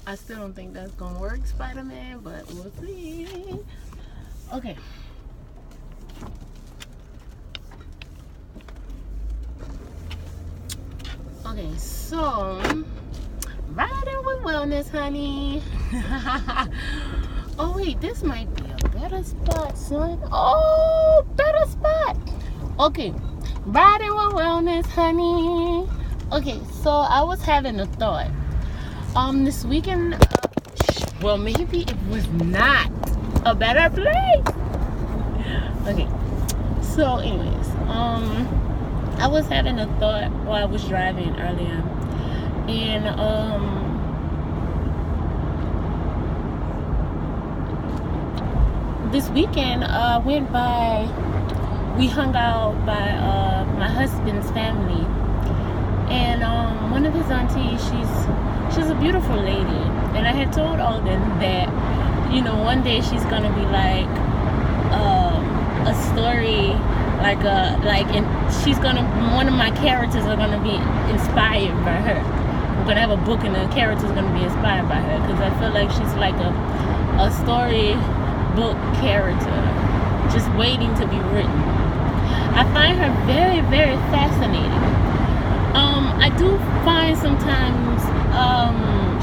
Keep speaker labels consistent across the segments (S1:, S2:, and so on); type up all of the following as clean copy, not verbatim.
S1: I still don't think that's gonna work, Spider-Man, but we'll see. Okay. Okay, so riding with wellness, honey. Oh wait, this might be a better spot, son. Oh, better spot. Okay, riding with wellness, honey. Okay, so I was having a thought. This weekend, well, maybe it was not a better place. Okay, so anyways, I was having a thought while I was driving earlier, and this weekend went by. We hung out by my husband's family, and one of his aunties, she's a beautiful lady, and I had told Alden that, you know, one day she's gonna be like a story, she's gonna, one of my characters are gonna be inspired by her. I'm gonna have a book and the character's gonna be inspired by her, because I feel like she's like a story book character just waiting to be written. I find her very, very fascinating. I do find sometimes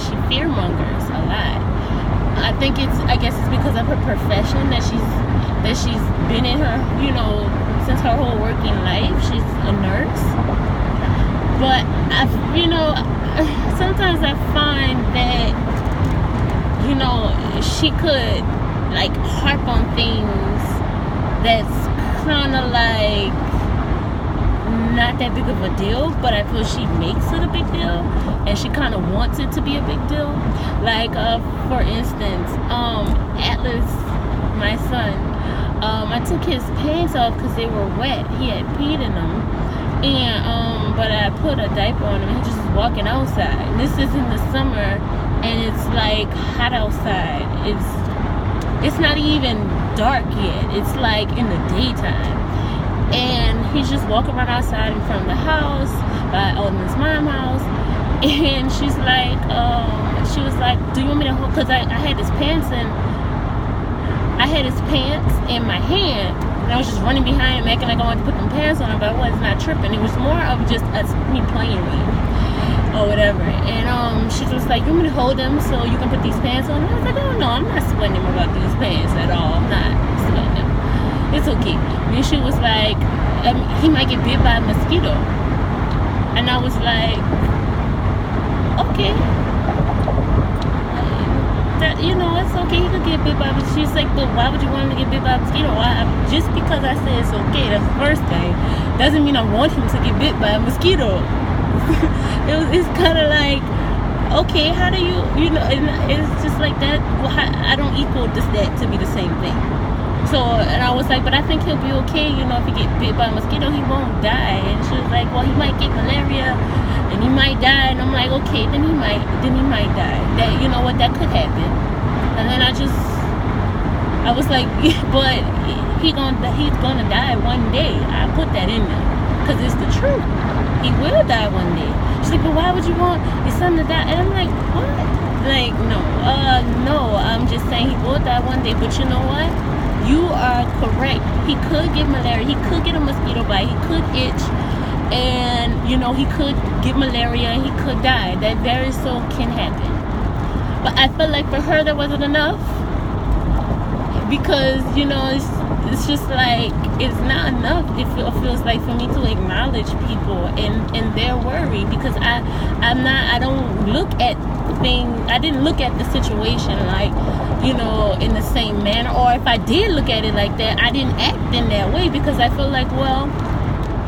S1: she fearmongers a lot. I guess it's because of her profession that she's been in her, you know, since her whole working life. She's a nurse. But sometimes I find that, you know, she could like harp on things that's kind of like not that big of a deal, but I feel she makes it a big deal, and she kind of wants it to be a big deal. Like for instance, Atlas, my son, I took his pants off because they were wet. He had peed in them, and but I put a diaper on him, and he just was walking outside. And this is in the summer, and it's like hot outside. It's not even dark yet. It's like in the daytime. And he's just walking around outside in front of the house, by Alden's mom's house. And she's like, she was like, do you want me to hold? Because I had his pants in my hand. And I was just running behind him, acting like I wanted to put them pants on him, but I was not tripping. It was more of just me playing with him or whatever. And she was like, you want me to hold them so you can put these pants on? And I was like, oh no, I'm not sweating him about these pants at all. I'm not sweating him. It's okay. And she was like, he might get bit by a mosquito. And I was like, okay. That, you know, it's okay. He could get bit by a mosquito. She's like, but why would you want him to get bit by a mosquito? Just because I said it's okay, that's the first thing, doesn't mean I want him to get bit by a mosquito. It's kind of like, okay, how do you know, and it's just like that. Well, I don't equal that to be the same thing. So, and I was like, but I think he'll be okay, you know, if he get bit by a mosquito, he won't die. And she was like, well, he might get malaria, and he might die. And I'm like, okay, then he might die. That, you know what, that could happen. And then I was like, but he's gonna die one day. I put that in there, because it's the truth. He will die one day. She's like, but why would you want your son to die? And I'm like, what? Like, no, I'm just saying he will die one day. But you know what? You are correct. He could get malaria. He could get a mosquito bite. He could itch. And, you know, he could get malaria and he could die. That very so can happen. But I feel like for her, that wasn't enough. Because, you know, it's just like, it's not enough. It feels like for me to acknowledge people and their worry. Because I don't look at things. I didn't look at the situation like, you know, in the same manner. Or if I did look at it like that, I didn't act in that way, because I feel like, well,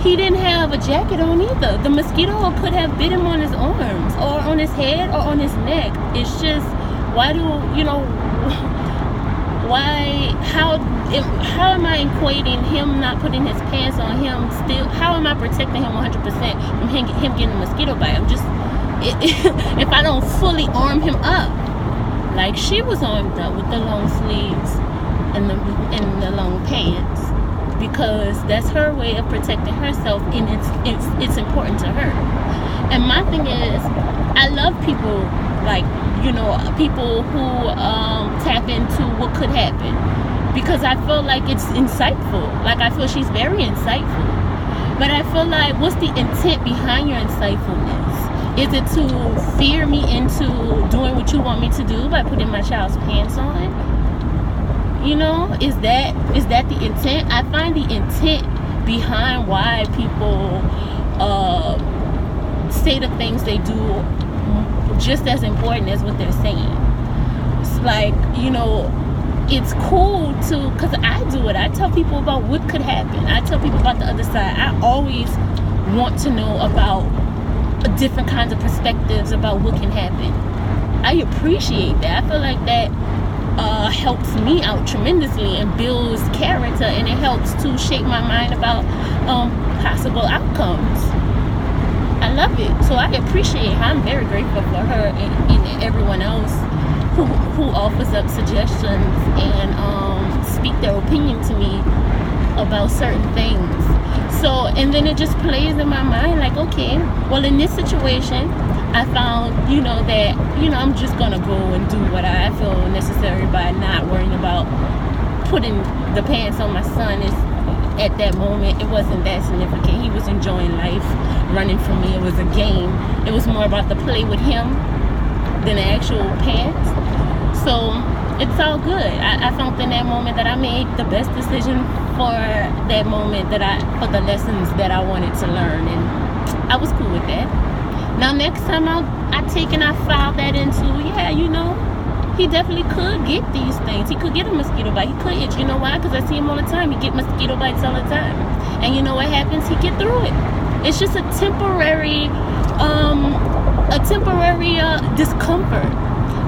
S1: he didn't have a jacket on either. The mosquito could have bit him on his arms or on his head or on his neck. It's just, how am I equating him not putting his pants on him still? How am I protecting him 100% from him getting a mosquito bite? I'm just, if I don't fully arm him up, like she was armed up with the long sleeves and the long pants, because that's her way of protecting herself, and it's important to her. And my thing is, I love people like, you know, people who tap into what could happen, because I feel like it's insightful. Like, I feel she's very insightful, but I feel like, what's the intent behind your insightfulness? Is it to fear me into doing what you want me to do by putting my child's pants on? You know, is that the intent? I find the intent behind why people say the things they do just as important as what they're saying. It's like, you know, it's cool to, because I do it. I tell people about what could happen. I tell people about the other side. I always want to know about different kinds of perspectives about what can happen. I appreciate that. I feel like that helps me out tremendously and builds character, and it helps to shape my mind about possible outcomes. I love it. So I appreciate her. I'm very grateful for her and everyone else who offers up suggestions and speak their opinion to me about certain things. So, and then it just plays in my mind like, okay, well, in this situation, I found, you know, that, you know, I'm just gonna go and do what I feel necessary by not worrying about putting the pants on my son. At that moment, it wasn't that significant. He was enjoying life, running from me. It was a game. It was more about the play with him than the actual pants. So it's all good. I felt in that moment that I made the best decision for that moment, for the lessons that I wanted to learn, and I was cool with that. Now next time I take and I file that into, yeah, you know, he definitely could get these things. He could get a mosquito bite. He could itch. You know why? Because I see him all the time. He get mosquito bites all the time. And you know what happens? He get through it. It's just a temporary discomfort.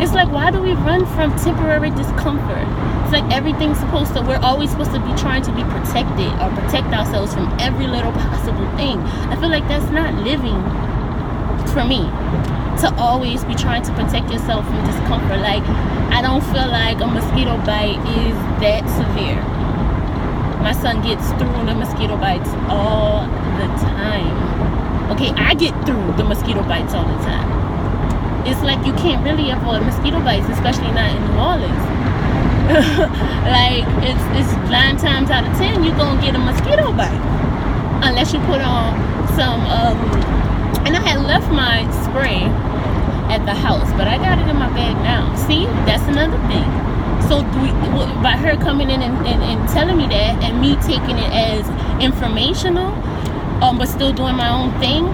S1: It's like, why do we run from temporary discomfort? It's like everything's we're always supposed to be trying to be protected or protect ourselves from every little possible thing. I feel like that's not living for me, to always be trying to protect yourself from discomfort. Like, I don't feel like a mosquito bite is that severe. My son gets through the mosquito bites all the time. Okay, I get through the mosquito bites all the time. It's like you can't really avoid mosquito bites, especially not in New Orleans. Like, it's 9 times out of 10 you're gonna get a mosquito bite unless you put on some and I had left my spray at the house, but I got it in my bag now. See, that's another thing. So by her coming in and telling me that, and me taking it as informational, but still doing my own thing,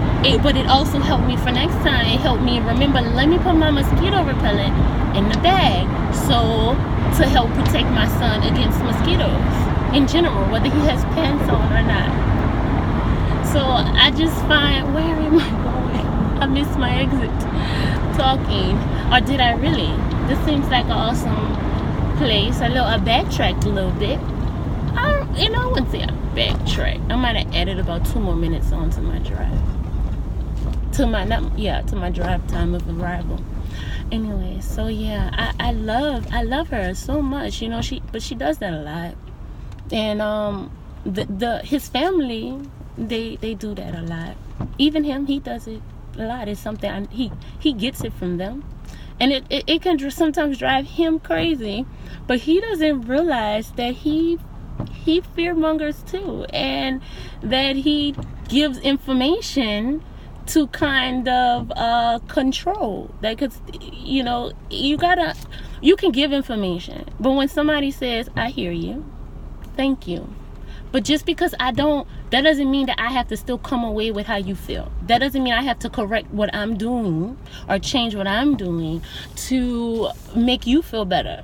S1: but it also helped me for next time. It helped me remember, let me put my mosquito repellent in the bag, so to help protect my son against mosquitoes in general, whether he has pants on or not. So I just find, where am I going? I missed my exit talking. Or did I really? This seems like an awesome place. I backtracked a little bit. I wouldn't say I backtracked. I might have added about 2 more minutes onto my drive. To my drive time of arrival. Anyway, so yeah, I love her so much. You know, she does that a lot. And his family, they do that a lot. Even him, he does it a lot. It's something he gets it from them, and it can sometimes drive him crazy, but he doesn't realize that he fearmongers too, and that he gives information to kind of control that. Because you know, you can give information, but when somebody says, I hear you, thank you, but just because I don't, that doesn't mean that I have to still come away with how you feel. That doesn't mean I have to correct what I'm doing or change what I'm doing to make you feel better,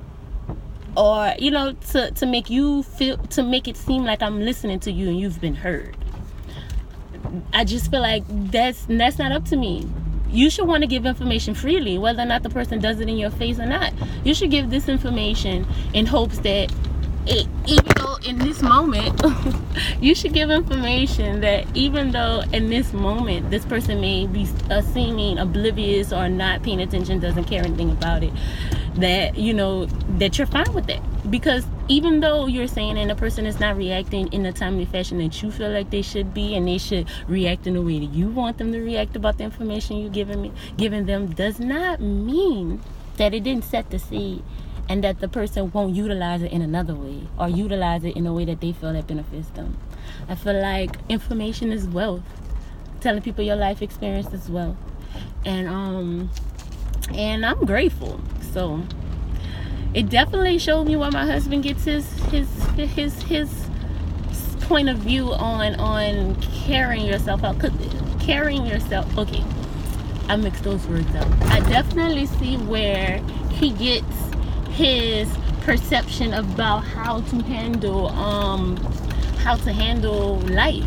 S1: or you know, to make you feel, to make it seem like I'm listening to you and you've been heard. I just feel like that's not up to me. You should want to give information freely, whether or not the person does it in your face or not. You should give this information in hopes that even though in this moment you should give information that even though in this moment this person may be seeming oblivious or not paying attention, doesn't care anything about it, that you know that you're fine with that. Because even though you're saying and the person is not reacting in the timely fashion that you feel like they should be, and they should react in the way that you want them to react about the information you giving them, does not mean that it didn't set the seed and that the person won't utilize it in another way, or utilize it in a way that they feel that benefits them. I feel like information is wealth. Telling people your life experience is wealth. And I'm grateful. So it definitely showed me where my husband gets his point of view on carrying yourself out. Carrying yourself, okay, I mixed those words up. I definitely see where he gets his perception about how to handle life,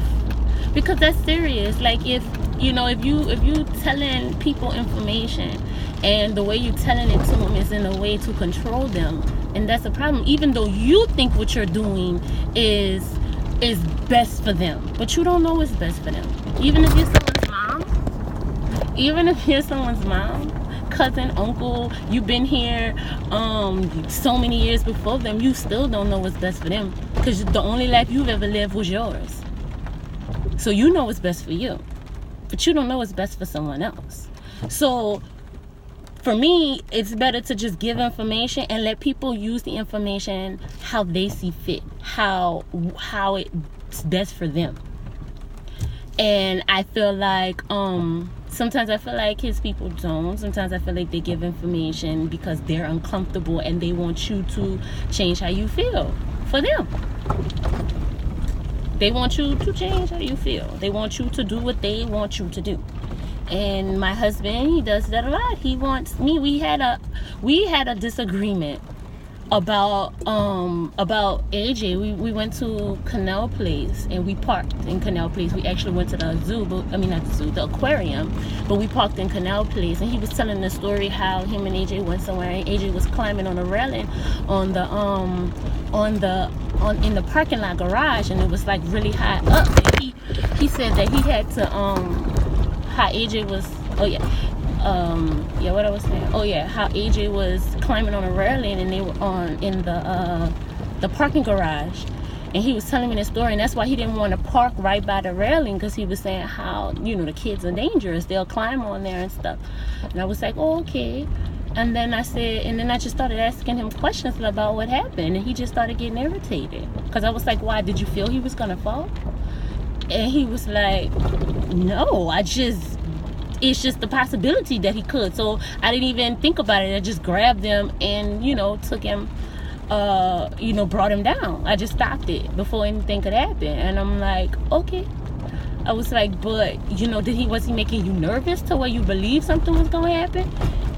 S1: because that's serious. Like, if you telling people information and the way you telling it to them is in a way to control them, and that's a problem, even though you think what you're doing is best for them, but you don't know what's best for them. Even if you're someone's mom, cousin, uncle, you've been here so many years before them, you still don't know what's best for them, because the only life you've ever lived was yours. So you know what's best for you, but you don't know what's best for someone else. So for me, it's better to just give information and let people use the information how they see fit, how it's best for them. And I feel like sometimes I feel like his people don't. Sometimes I feel like they give information because they're uncomfortable and they want you to change how you feel for them. They want you to change how you feel. They want you to do what they want you to do. And my husband, he does that a lot. He wants me. We had a disagreement about AJ. We went to Canal Place and we parked in Canal Place. We actually went to the zoo, the aquarium, but we parked in Canal Place. And he was telling the story how him and AJ went somewhere, and AJ was climbing on a railing in the parking lot garage, and it was like really high up. And he said that he had to how AJ was how AJ was climbing on a railing, and they were in the parking garage, and he was telling me the story, and that's why he didn't want to park right by the railing, because he was saying how the kids are dangerous, they'll climb on there and stuff. And I was like, oh, okay. And then I just started asking him questions about what happened, and he just started getting irritated, because I was like, why, did you feel he was gonna fall? And he was like, no, it's just the possibility that he could. So I didn't even think about it. I just grabbed him and, took him, brought him down. I just stopped it before anything could happen. And I'm like, okay. I was like, but, was he making you nervous to where you believe something was going to happen?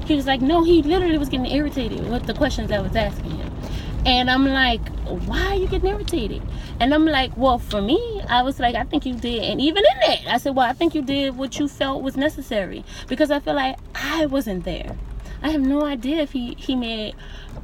S1: He was like, no, he literally was getting irritated with the questions I was asking him. And I'm like, why are you getting irritated? And I'm like, well, for me, I was like, I think you did. And even in that, I said, well, I think you did what you felt was necessary, because I feel like I wasn't there. I have no idea if he made,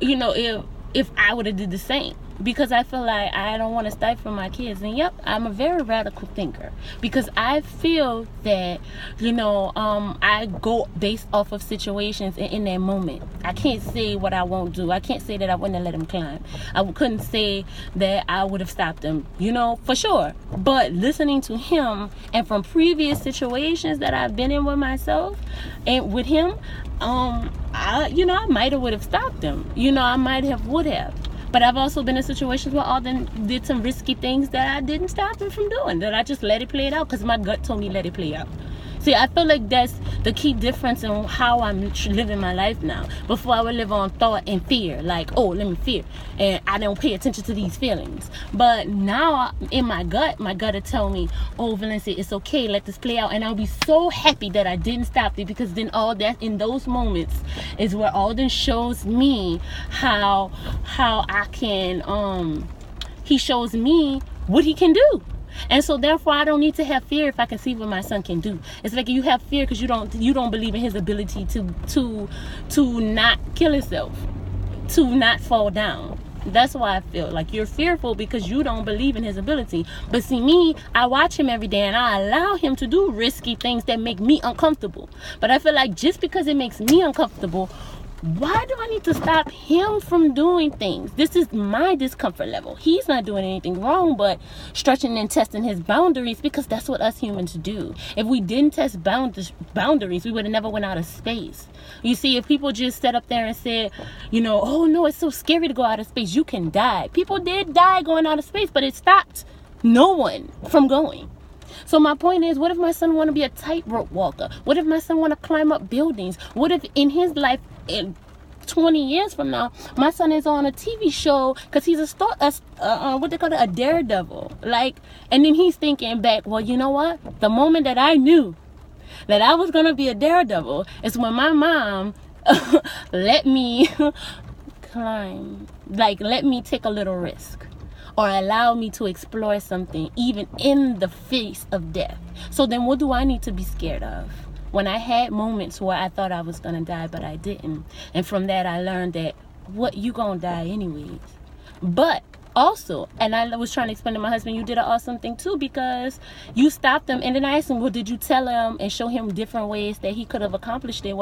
S1: if I would have did the same, because I feel like I don't want to stifle my kids. And yep, I'm a very radical thinker, because I feel that, I go based off of situations in that moment. I can't say what I won't do. I can't say that I wouldn't have let him climb. I couldn't say that I would have stopped him, for sure. But listening to him, and from previous situations that I've been in with myself and with him, I might have would have stopped him. I might have would have. But I've also been in situations where Alden did some risky things that I didn't stop him from doing, that I just let it play it out because my gut told me let it play out. See, I feel like that's the key difference in how I'm living my life now. Before, I would live on thought and fear, like, oh, let me fear, and I don't pay attention to these feelings. But now, in my gut will tell me, oh, Valencia, it's okay, let this play out. And I'll be so happy that I didn't stop it, because then all that, in those moments, is where Alden shows me how I can, he shows me what he can do. And so therefore I don't need to have fear if I can see what my son can do. It's like you have fear because you don't believe in his ability to not kill himself, to not fall down. That's why I feel like you're fearful, because you don't believe in his ability. But see, me, I watch him every day and I allow him to do risky things that make me uncomfortable. But I feel like just because it makes me uncomfortable, Why do I need to stop him from doing things? This is my discomfort level. He's not doing anything wrong, but stretching and testing his boundaries, because that's what us humans do. If we didn't test boundaries, we would have never went out of space. You see, if people just sat up there and said, oh no, it's so scary to go out of space, you can die. People did die going out of space, but it stopped no one from going. So my point is, what if my son want to be a tightrope walker? What if my son want to climb up buildings? What if in his life, in 20 years from now, my son is on a TV show because he's what they call it, a daredevil? And then he's thinking back, well, you know what? The moment that I knew that I was going to be a daredevil is when my mom let me climb, let me take a little risk, or allow me to explore something even in the face of death. So then what do I need to be scared of? When I had moments where I thought I was going to die, but I didn't. And from that, I learned that, you going to die anyways. But also, and I was trying to explain to my husband, you did an awesome thing too, because you stopped him. And then I asked him, well, did you tell him and show him different ways that he could have accomplished it,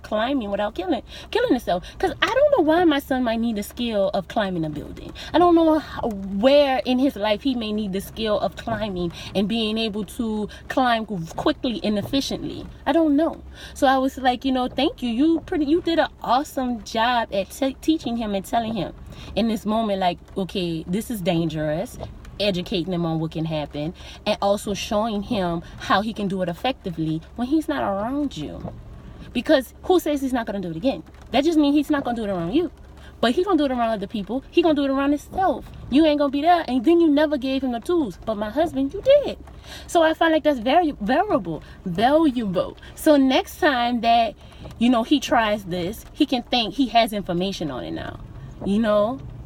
S1: climbing without killing himself? Because I don't know why my son might need the skill of climbing a building. I don't know where in his life he may need the skill of climbing and being able to climb quickly and efficiently. I don't know. So I was like, thank you. You did an awesome job at teaching him and telling him in this moment, okay, this is dangerous, educating him on what can happen, and also showing him how he can do it effectively when he's not around you. Because who says he's not going to do it again? That just means he's not going to do it around you. But he's going to do it around other people. He's going to do it around himself. You ain't going to be there, and then you never gave him the tools. But my husband, you did. So I find that's very valuable. So next time that, he tries this, he can think he has information on it now.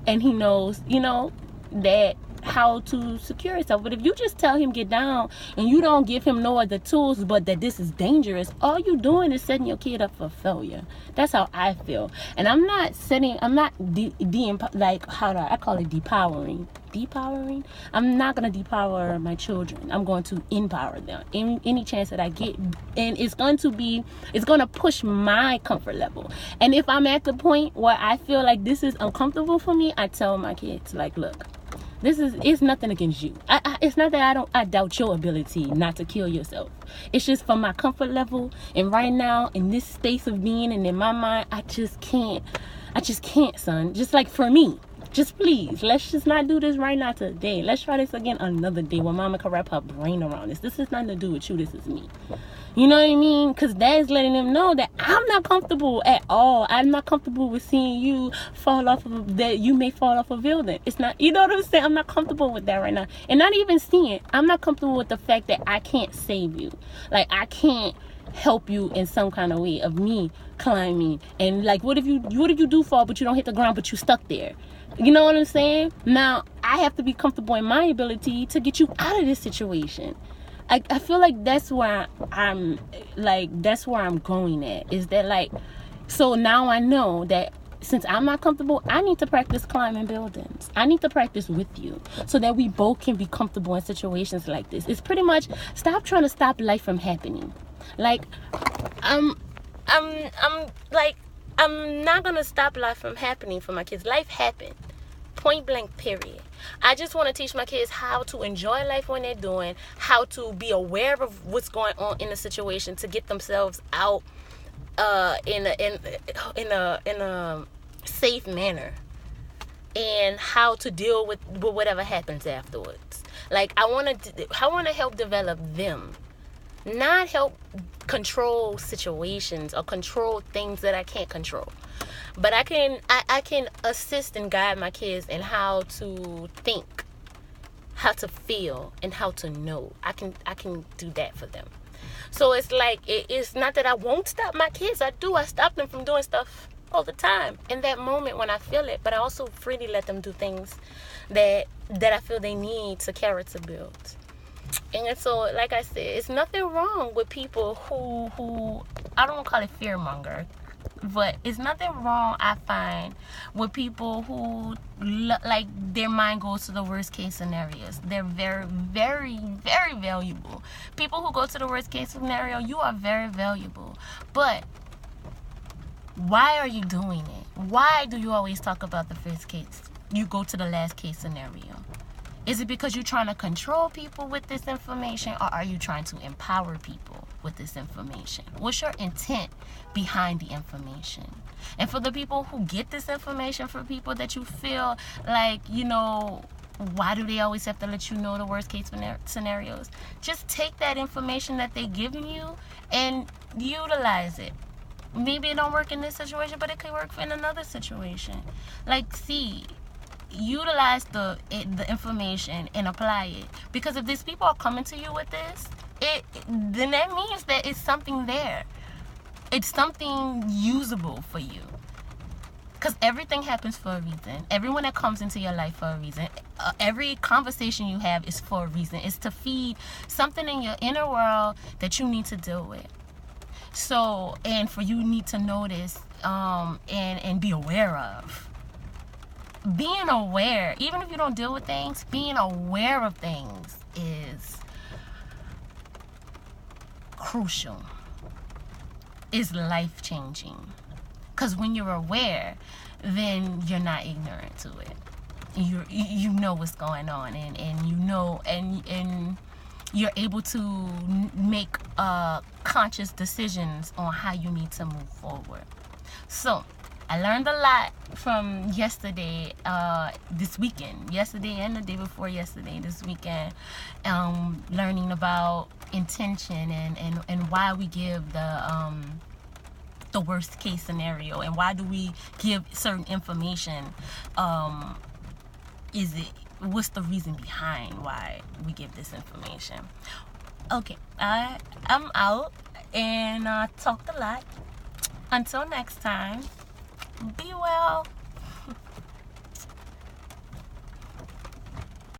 S1: And he knows, that how to secure himself. But if you just tell him get down and you don't give him no other tools but that this is dangerous, all you doing is setting your kid up for failure. That's how I feel. And I'm not I call it depowering. I'm not going to depower my children. I'm going to empower them in any chance that I get. And it's going to push my comfort level. And if I'm at the point where I feel like this is uncomfortable for me, I tell my kids, look, it's nothing against you. It's not that I doubt your ability not to kill yourself. It's just for my comfort level. And right now, in this space of being and in my mind, I just can't, son. Just for me. Just please, let's just not do this right now today. Let's try this again another day when mama can wrap her brain around this. This has nothing to do with you. This is me. You know what I mean? Because that is letting them know that I'm not comfortable at all. I'm not comfortable with seeing you that you may fall off a building. It's not, you know what I'm saying? I'm not comfortable with that right now. And not even seeing, I'm not comfortable with the fact that I can't save you. I can't help you in some kind of way of me climbing. And what if you do fall but you don't hit the ground but you stuck there? You know what I'm saying? Now, I have to be comfortable in my ability to get you out of this situation. I feel like that's where I'm going at. Is that so now I know that since I'm not comfortable, I need to practice climbing buildings. I need to practice with you so that we both can be comfortable in situations like this. It's pretty much stop trying to stop life from happening. I'm not gonna stop life from happening for my kids. Life happened. Point blank, period. I just want to teach my kids how to enjoy life when they're doing, how to be aware of what's going on in a situation to get themselves out in a safe manner, and how to deal with whatever happens afterwards. I want to help develop them, not help control situations or control things that I can't control. But I can assist and guide my kids in how to think, how to feel, and how to know. I can do that for them. So it's it's not that I won't stop my kids. I do. I stop them from doing stuff all the time in that moment when I feel it. But I also freely let them do things that I feel they need to character build. And so, like I said, it's nothing wrong with people who I don't want to call it fearmonger, but it's nothing wrong, I find, with people who their mind goes to the worst case scenarios. They're very, very, very valuable. People who go to the worst case scenario, you are very valuable. But Why are you doing it? Why do you always talk about the first case? You go to the last case scenario. Is it because you're trying to control people with this information, or are you trying to empower people with this information? What's your intent behind the information? And for the people who get this information, for people that you feel like, why do they always have to let you know the worst case scenarios? Just take that information that they're giving you and utilize it. Maybe it don't work in this situation, but it could work in another situation. Utilize the information and apply it. Because if these people are coming to you with this, then that means that it's something there. It's something usable for you. Because everything happens for a reason. Everyone that comes into your life for a reason. Every conversation you have is for a reason. It's to feed something in your inner world that you need to deal with. So, and for you need to notice and be aware of. Being aware, even if you don't deal with things, being aware of things is crucial. Is life-changing. Because when you're aware, then you're not ignorant to it. You know what's going on, and you know, and you're able to make conscious decisions on how you need to move forward. So I learned a lot from yesterday, this weekend, yesterday and the day before yesterday, this weekend, learning about intention and why we give the worst case scenario, and why do we give certain information. What's the reason behind why we give this information? Okay, I'm out, and talked a lot. Until next time, be well.